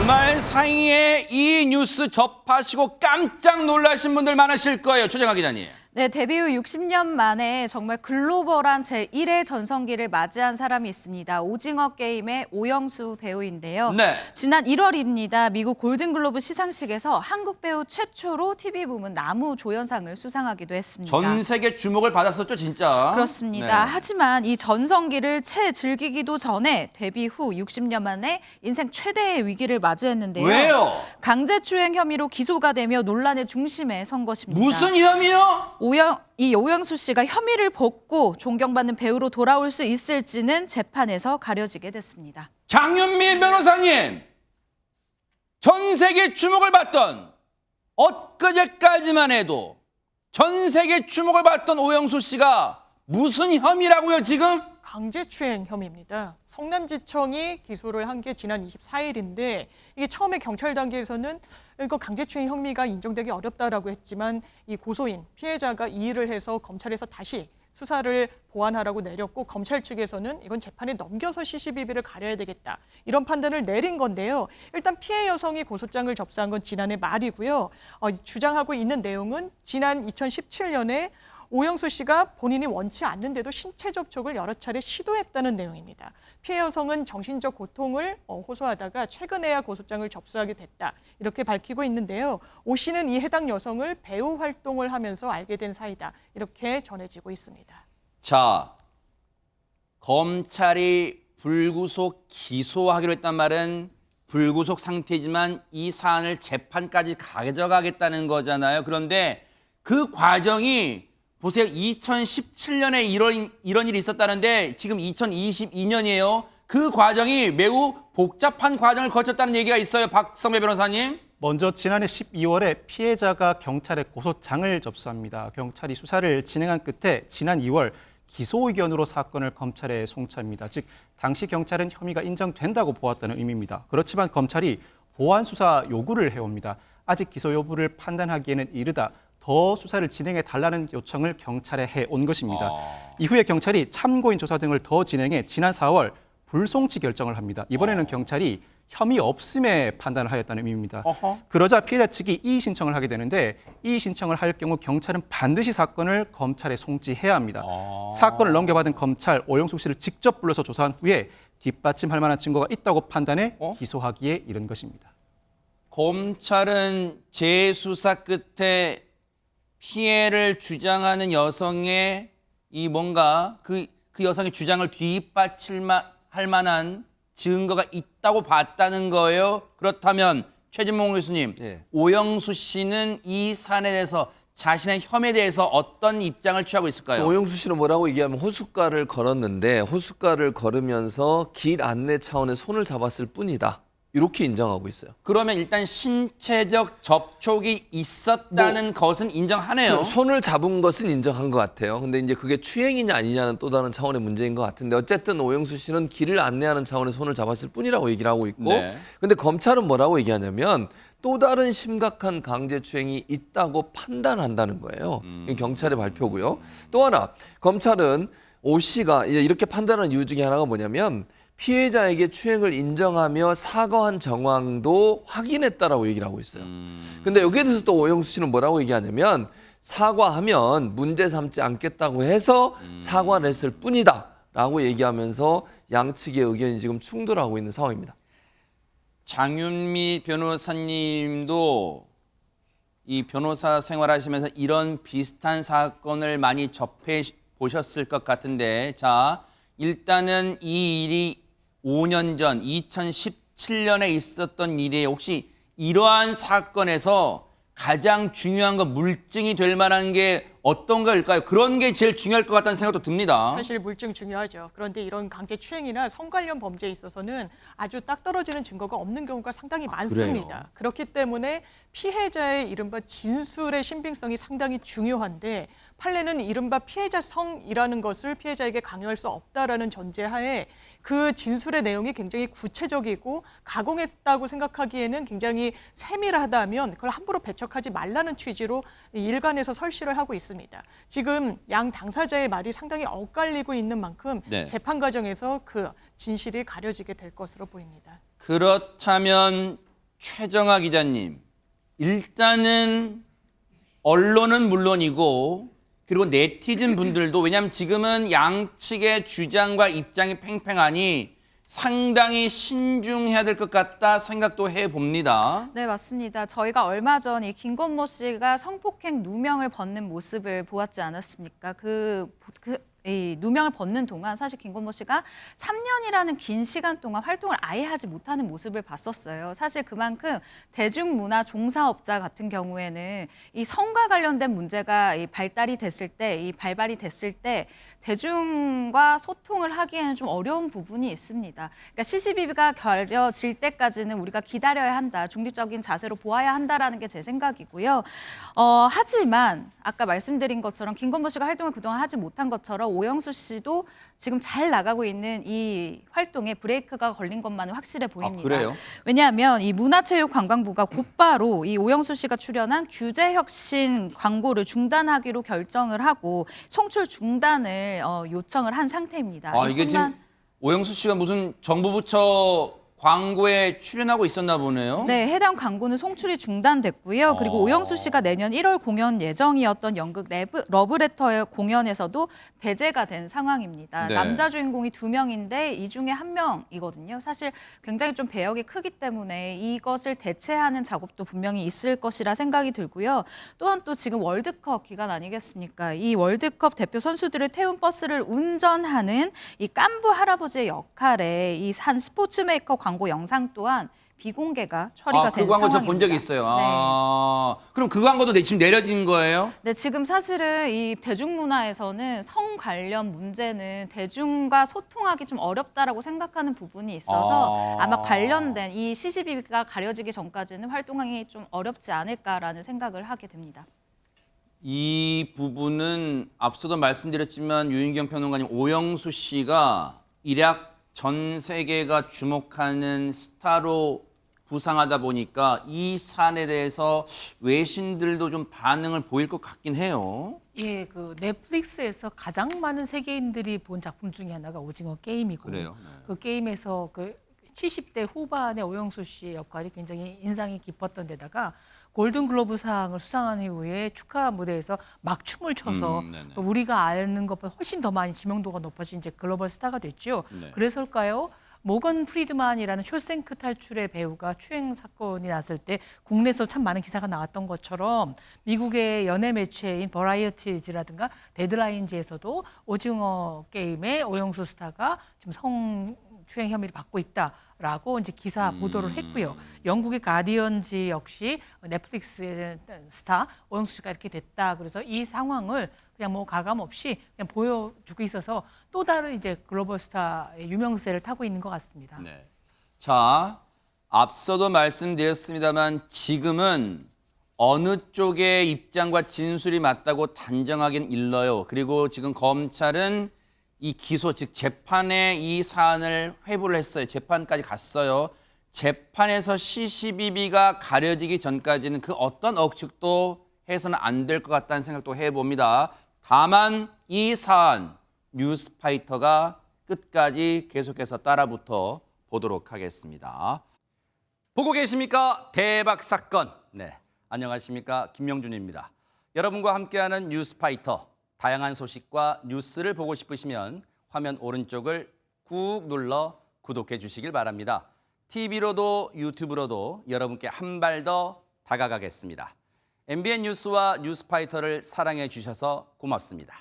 주말 사이에 이 뉴스 접하시고 깜짝 놀라신 분들 많으실 거예요. 최정아 기자님. 네, 데뷔 후 60년 만에 정말 글로벌한 제1의 전성기를 맞이한 사람이 있습니다. 오징어 게임의 오영수 배우인데요. 네. 지난 1월입니다. 미국 골든글로브 시상식에서 한국 배우 최초로 TV 부문 나무조연상을 수상하기도 했습니다. 전 세계 주목을 받았었죠, 진짜. 그렇습니다. 네. 하지만 이 전성기를 채 즐기기도 전에 데뷔 후 60년 만에 인생 최대의 위기를 맞이했는데요. 왜요? 강제추행 혐의로 기소가 되며 논란의 중심에 선 것입니다. 무슨 혐의요? 오영수 씨가 혐의를 벗고 존경받는 배우로 돌아올 수 있을지는 재판에서 가려지게 됐습니다. 장윤미 변호사님, 전 세계 주목을 받던 엊그제까지만 해도 전 세계 주목을 받던 오영수 씨가 무슨 혐의라고요, 지금? 강제추행 혐의입니다. 성남지청이 기소를 한 게 지난 24일인데 이게 처음에 경찰 단계에서는 이거 강제추행 혐의가 인정되기 어렵다라고 했지만 이 고소인, 피해자가 이의를 해서 검찰에서 다시 수사를 보완하라고 내렸고 검찰 측에서는 이건 재판에 넘겨서 시시비비를 가려야 되겠다. 이런 판단을 내린 건데요. 일단 피해 여성이 고소장을 접수한 건 지난해 말이고요. 주장하고 있는 내용은 지난 2017년에 오영수 씨가 본인이 원치 않는데도 신체 접촉을 여러 차례 시도했다는 내용입니다. 피해 여성은 정신적 고통을 호소하다가 최근에야 고소장을 접수하게 됐다. 이렇게 밝히고 있는데요. 오 씨는 이 해당 여성을 배우 활동을 하면서 알게 된 사이다. 이렇게 전해지고 있습니다. 자, 검찰이 불구속 기소하기로 했단 말은 불구속 상태지만 이 사안을 재판까지 가져가겠다는 거잖아요. 그런데 그 과정이 보세요. 2017년에 이런 일이 있었다는데 지금 2022년이에요. 그 과정이 매우 복잡한 과정을 거쳤다는 얘기가 있어요. 박성배 변호사님. 먼저 지난해 12월에 피해자가 경찰에 고소장을 접수합니다. 경찰이 수사를 진행한 끝에 지난 2월 기소 의견으로 사건을 검찰에 송치합니다. 즉 당시 경찰은 혐의가 인정된다고 보았다는 의미입니다. 그렇지만 검찰이 보완 수사 요구를 해옵니다. 아직 기소 여부를 판단하기에는 이르다. 더 수사를 진행해 달라는 요청을 경찰에 해온 것입니다. 이후에 경찰이 참고인 조사 등을 더 진행해 지난 4월 불송치 결정을 합니다. 이번에는 경찰이 혐의 없음에 판단을 하였다는 의미입니다. 그러자 피해자 측이 이의 신청을 하게 되는데 이의 신청을 할 경우 경찰은 반드시 사건을 검찰에 송치해야 합니다. 사건을 넘겨받은 검찰 오영숙 씨를 직접 불러서 조사한 후에 뒷받침할 만한 증거가 있다고 판단해 기소하기에 이른 것입니다. 검찰은 재수사 끝에 피해를 주장하는 여성의 이 뭔가 그 여성의 주장을 뒷받침할 만한 증거가 있다고 봤다는 거예요. 그렇다면 최진봉 교수님, 오영수 씨는 이 사안에 대해서 자신의 혐의에 대해서 어떤 입장을 취하고 있을까요? 오영수 씨는 뭐라고 얘기하면 호숫가를 걸었는데 호숫가를 걸으면서 길 안내 차원에 손을 잡았을 뿐이다. 이렇게 인정하고 있어요. 그러면 일단 신체적 접촉이 있었다는 것은 인정하네요. 손을 잡은 것은 인정한 것 같아요. 근데 이제 그게 추행이냐 아니냐는 또 다른 차원의 문제인 것 같은데 어쨌든 오영수 씨는 길을 안내하는 차원에 손을 잡았을 뿐이라고 얘기를 하고 있고 근데 검찰은 뭐라고 얘기하냐면 또 다른 심각한 강제추행이 있다고 판단한다는 거예요. 이게 경찰의 발표고요. 또 하나 검찰은 오 씨가 이렇게 판단하는 이유 중에 하나가 뭐냐면 피해자에게 추행을 인정하며 사과한 정황도 확인했다라고 얘기를 하고 있어요. 근데 여기에 대해서 또 오영수 씨는 뭐라고 얘기하냐면 사과하면 문제 삼지 않겠다고 해서 사과를 했을 뿐이다라고 얘기하면서 양측의 의견이 지금 충돌하고 있는 상황입니다. 장윤미 변호사님도 이 변호사 생활하시면서 이런 비슷한 사건을 많이 접해 보셨을 것 같은데 자, 일단은 이 일이 5년 전 2017년에 있었던 일이에요. 혹시 이러한 사건에서 가장 중요한 건 물증이 될 만한 게 어떤 걸까요? 그런 게 제일 중요할 것 같다는 생각도 듭니다. 사실 물증 중요하죠. 그런데 이런 강제추행이나 성 관련 범죄에 있어서는 아주 딱 떨어지는 증거가 없는 경우가 상당히 많습니다. 그래요? 그렇기 때문에 피해자의 이른바 진술의 신빙성이 상당히 중요한데 판례는 이른바 피해자 성이라는 것을 피해자에게 강요할 수 없다라는 전제하에 그 진술의 내용이 굉장히 구체적이고 가공했다고 생각하기에는 굉장히 세밀하다면 그걸 함부로 배척하지 말라는 취지로 일관해서 설시를 하고 있습니다. 지금 양 당사자의 말이 상당히 엇갈리고 있는 만큼 재판 과정에서 그 진실이 가려지게 될 것으로 보입니다. 그렇다면 최정아 기자님, 일단은 언론은 물론이고 그리고 네티즌 분들도 왜냐하면 지금은 양측의 주장과 입장이 팽팽하니 상당히 신중해야 될 것 같다 생각도 해봅니다. 네, 맞습니다. 저희가 얼마 전 이 김건모 씨가 성폭행 누명을 벗는 모습을 보았지 않았습니까? 이 누명을 벗는 동안 사실 김건모 씨가 3년이라는 긴 시간 동안 활동을 아예 하지 못하는 모습을 봤었어요. 사실 그만큼 대중문화 종사업자 같은 경우에는 이 성과 관련된 문제가 이 발달이 됐을 때, 이 발발이 됐을 때 대중과 소통을 하기에는 좀 어려운 부분이 있습니다. 그러니까 CCTV가 가려질 때까지는 우리가 기다려야 한다, 중립적인 자세로 보아야 한다라는 게 제 생각이고요. 하지만 아까 말씀드린 것처럼 김건모 씨가 활동을 그동안 하지 못한 것처럼 오영수 씨도 지금 잘 나가고 있는 이 활동에 브레이크가 걸린 것만은 확실해 보입니다. 그래요? 왜냐하면 이 문화체육관광부가 곧바로 이 오영수 씨가 출연한 규제혁신 광고를 중단하기로 결정을 하고 송출 중단을 요청을 한 상태입니다. 이게 지금 오영수 씨가 무슨 정부 부처 광고에 출연하고 있었나 보네요. 네, 해당 광고는 송출이 중단됐고요. 그리고 오영수 씨가 내년 1월 공연 예정이었던 연극 러브레터의 공연에서도 배제가 된 상황입니다. 네. 남자 주인공이 2명인데 이 중에 1명이거든요. 사실 굉장히 좀 배역이 크기 때문에 이것을 대체하는 작업도 분명히 있을 것이라 생각이 들고요. 또한 또 지금 월드컵 기간 아니겠습니까? 이 월드컵 대표 선수들을 태운 버스를 운전하는 이 깐부 할아버지의 역할에 이 한 스포츠메이커 광고 영상 또한 비공개가 처리가 된 그 광고 상황입니다. 저 본 적이 있어요. 그럼 그 광고도 지금 내려진 거예요? 네, 지금 사실은 이 대중문화에서는 성 관련 문제는 대중과 소통하기 좀 어렵다라고 생각하는 부분이 있어서 아마 관련된 이 CCTV가 가려지기 전까지는 활동하기 좀 어렵지 않을까라는 생각을 하게 됩니다. 이 부분은 앞서도 말씀드렸지만 유인경 평론가님, 오영수 씨가 일약 전 세계가 주목하는 스타로 부상하다 보니까 이 사안에 대해서 외신들도 좀 반응을 보일 것 같긴 해요. 예, 그 넷플릭스에서 가장 많은 세계인들이 본 작품 중에 하나가 오징어 게임이고, 그래요? 네. 그 게임에서 그 70대 후반의 오영수 씨의 역할이 굉장히 인상이 깊었던 데다가 골든글로브상을 수상한 이후에 축하 무대에서 막 춤을 춰서 네네. 우리가 아는 것보다 훨씬 더 많이 지명도가 높아진 이제 글로벌 스타가 됐죠. 네. 그래서일까요? 모건 프리드만이라는 쇼생크 탈출의 배우가 추행 사건이 났을 때 국내에서 참 많은 기사가 나왔던 것처럼 미국의 연예 매체인 버라이어티즈라든가 데드라인즈에서도 오징어 게임의 오영수 스타가 지금 성추행 혐의를 받고 있다라고 이제 기사 보도를 했고요. 영국의 가디언지 역시 넷플릭스의 스타 오영수 씨가 이렇게 됐다. 그래서 이 상황을 그냥 뭐 가감 없이 그냥 보여주고 있어서 또 다른 이제 글로벌 스타의 유명세를 타고 있는 것 같습니다. 네. 자, 앞서도 말씀드렸습니다만 지금은 어느 쪽의 입장과 진술이 맞다고 단정하긴 일러요. 그리고 지금 검찰은 이 기소, 즉 재판에 이 사안을 회부를 했어요. 재판까지 갔어요. 재판에서 CCTV가 가려지기 전까지는 그 어떤 억측도 해서는 안 될 것 같다는 생각도 해봅니다. 다만 이 사안 뉴스파이터가 끝까지 계속해서 따라붙어 보도록 하겠습니다. 보고 계십니까? 대박 사건. 네, 안녕하십니까? 김명준입니다. 여러분과 함께하는 뉴스파이터. 다양한 소식과 뉴스를 보고 싶으시면 화면 오른쪽을 꾹 눌러 구독해 주시길 바랍니다. TV로도 유튜브로도 여러분께 한 발 더 다가가겠습니다. MBN 뉴스와 뉴스파이터를 사랑해 주셔서 고맙습니다.